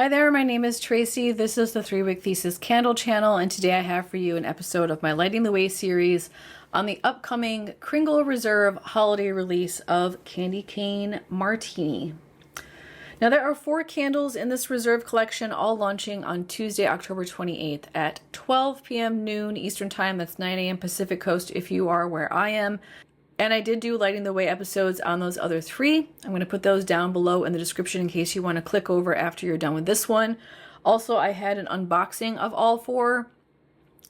Hi there, my name is Tracy. This is the 3-Wick Thesis Candle channel, and today I have for you an episode of my Lighting the Way series on the upcoming Kringle Reserve holiday release of Candy Cane Martini. Now there are 4 candles in this Reserve collection, all launching on Tuesday, October 28th at 12 p.m. noon Eastern Time. That's 9 a.m. Pacific Coast if you are where I am. And I did do Lighting the Way episodes on those other 3. I'm going to put those down below in the description in case you want to click over after you're done with this one. Also, I had an unboxing of all 4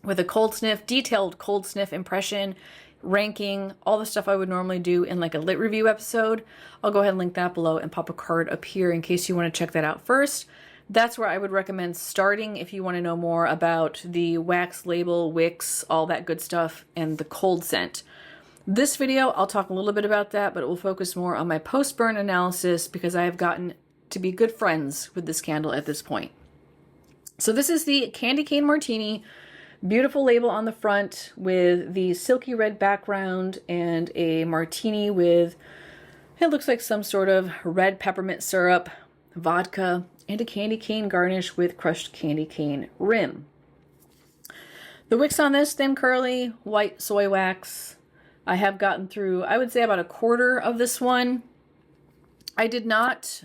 with a cold sniff, detailed cold sniff impression, ranking, all the stuff I would normally do in like a lit review episode. I'll go ahead and link that below and pop a card up here in case you want to check that out first. That's where I would recommend starting if you want to know more about the wax label, Wicks, all that good stuff, and the cold scent. This video, I'll talk a little bit about that, but it will focus more on my post-burn analysis because I have gotten to be good friends with this candle at this point. So this is the Candy Cane Martini. Beautiful label on the front with the silky red background and a martini with, it looks like some sort of red peppermint syrup, vodka, and a candy cane garnish with crushed candy cane rim. The wicks on this, thin curly, white soy wax. I have gotten through, I would say, about a quarter of this one. I did not,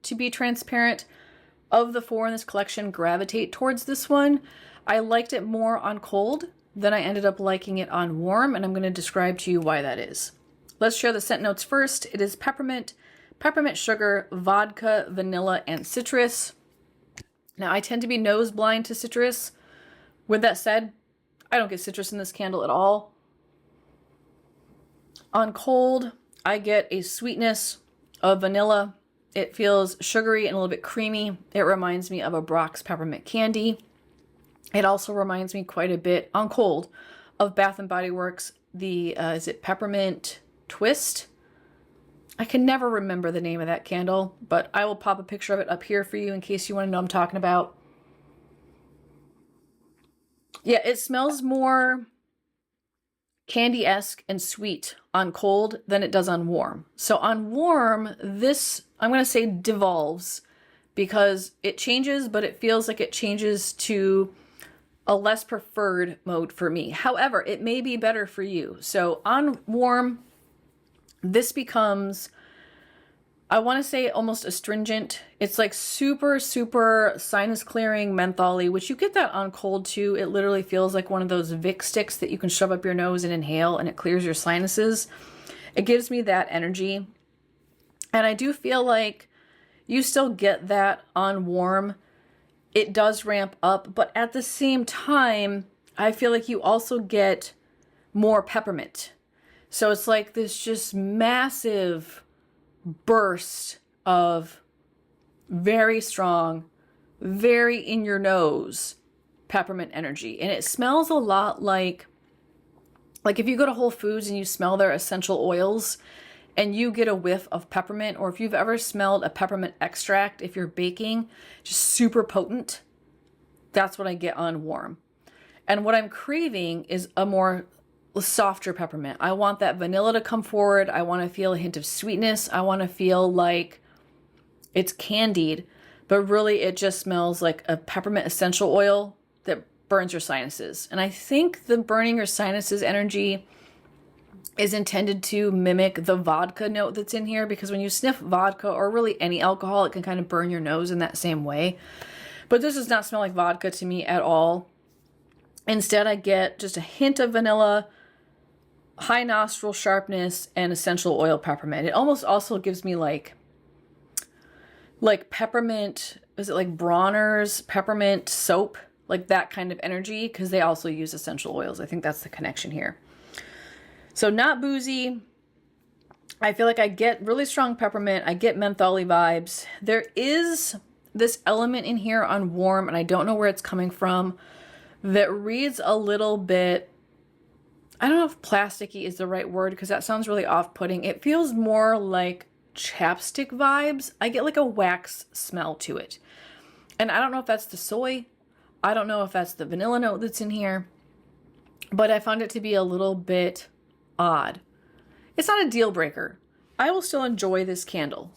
to be transparent, of the 4 in this collection, gravitate towards this one. I liked it more on cold than I ended up liking it on warm, and I'm going to describe to you why that is. Let's share the scent notes first. It is peppermint, peppermint sugar, vodka, vanilla, and citrus. Now, I tend to be nose blind to citrus. With that said, I don't get citrus in this candle at all. On cold, I get a sweetness of vanilla. It feels sugary and a little bit creamy. It reminds me of a Brock's peppermint candy. It also reminds me quite a bit, on cold, of Bath & Body Works, the, is it Peppermint Twist? I can never remember the name of that candle, but I will pop a picture of it up here for you in case you want to know what I'm talking about. Yeah, it smells more candy-esque and sweet on cold than it does on warm. So on warm, this, I'm going to say, devolves because it changes, but it feels like it changes to a less preferred mode for me. However, it may be better for you. So on warm, this becomes, I want to say, almost astringent. It's like super, super sinus clearing mentholy, which you get that on cold too. It literally feels like one of those Vicks sticks that you can shove up your nose and inhale and it clears your sinuses. It gives me that energy. And I do feel like you still get that on warm. It does ramp up, but at the same time, I feel like you also get more peppermint. So it's like this just massive burst of very strong, very in your nose peppermint energy. And it smells a lot like if you go to Whole Foods and you smell their essential oils and you get a whiff of peppermint, or if you've ever smelled a peppermint extract, if you're baking, just super potent. That's what I get on warm. And what I'm craving is a more softer peppermint. I want that vanilla to come forward. I want to feel a hint of sweetness. I want to feel like it's candied, but really it just smells like a peppermint essential oil that burns your sinuses. And I think the burning your sinuses energy is intended to mimic the vodka note that's in here, because when you sniff vodka or really any alcohol, it can kind of burn your nose in that same way. But this does not smell like vodka to me at all. Instead, I get just a hint of vanilla, high nostril sharpness, and essential oil peppermint. It almost also gives me like peppermint, is it like Bronner's peppermint soap? Like that kind of energy, because they also use essential oils. I think that's the connection here. So not boozy. I feel like I get really strong peppermint. I get mentholy vibes. There is this element in here on warm, and I don't know where it's coming from, that reads a little bit, I don't know if plasticky is the right word because that sounds really off-putting. It feels more like chapstick vibes. I get like a wax smell to it. And I don't know if that's the soy. I don't know if that's the vanilla note that's in here. But I found it to be a little bit odd. It's not a deal breaker. I will still enjoy this candle.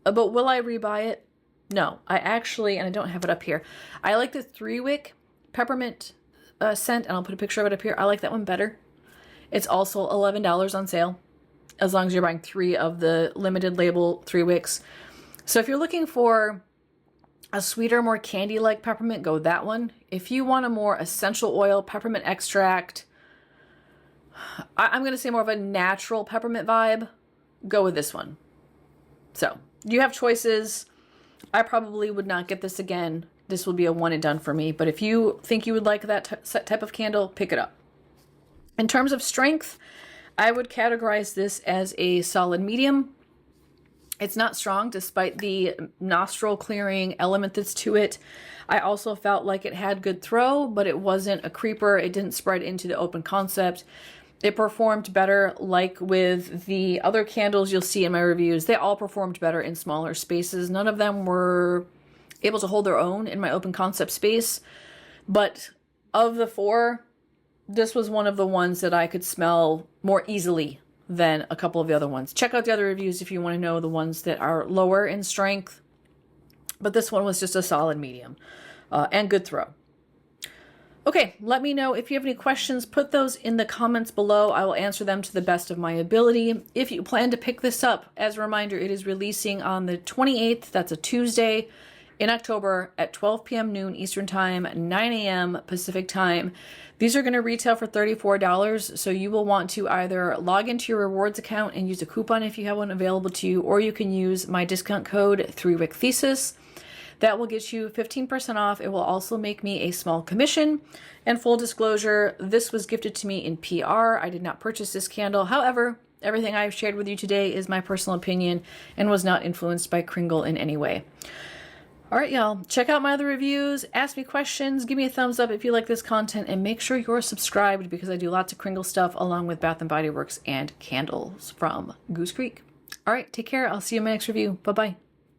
But will I rebuy it? No, I actually, and I don't have it up here, I like the 3-wick peppermint scent, and I'll put a picture of it up here. I like that one better. It's also $11 on sale, as long as you're buying 3 of the limited label 3 wicks. So if you're looking for a sweeter, more candy-like peppermint, go that one. If you want a more essential oil, peppermint extract, I'm going to say more of a natural peppermint vibe, go with this one. So you have choices. I probably would not get this again. This will be a one and done for me. But if you think you would like that type of candle, pick it up. In terms of strength, I would categorize this as a solid medium. It's not strong despite the nostril clearing element that's to it. I also felt like it had good throw, but it wasn't a creeper. It didn't spread into the open concept. It performed better, like with the other candles you'll see in my reviews. They all performed better in smaller spaces. None of them were able to hold their own in my open concept space. But of the 4, this was one of the ones that I could smell more easily than a couple of the other ones. Check out the other reviews if you want to know the ones that are lower in strength. But this one was just a solid medium and good throw. Okay, let me know if you have any questions. Put those in the comments below. I will answer them to the best of my ability. If you plan to pick this up, as a reminder, it is releasing on the 28th. That's a Tuesday in October at 12 p.m. noon Eastern Time, 9 a.m. Pacific Time. These are going to retail for $34, so you will want to either log into your rewards account and use a coupon if you have one available to you, or you can use my discount code 3wickthesis. That will get you 15% off. It will also make me a small commission. And full disclosure, this was gifted to me in PR. I did not purchase this candle. However, everything I've shared with you today is my personal opinion and was not influenced by Kringle in any way. All right, y'all, check out my other reviews, ask me questions, give me a thumbs up if you like this content, and make sure you're subscribed because I do lots of Kringle stuff along with Bath & Body Works and candles from Goose Creek. All right, take care. I'll see you in my next review. Bye-bye.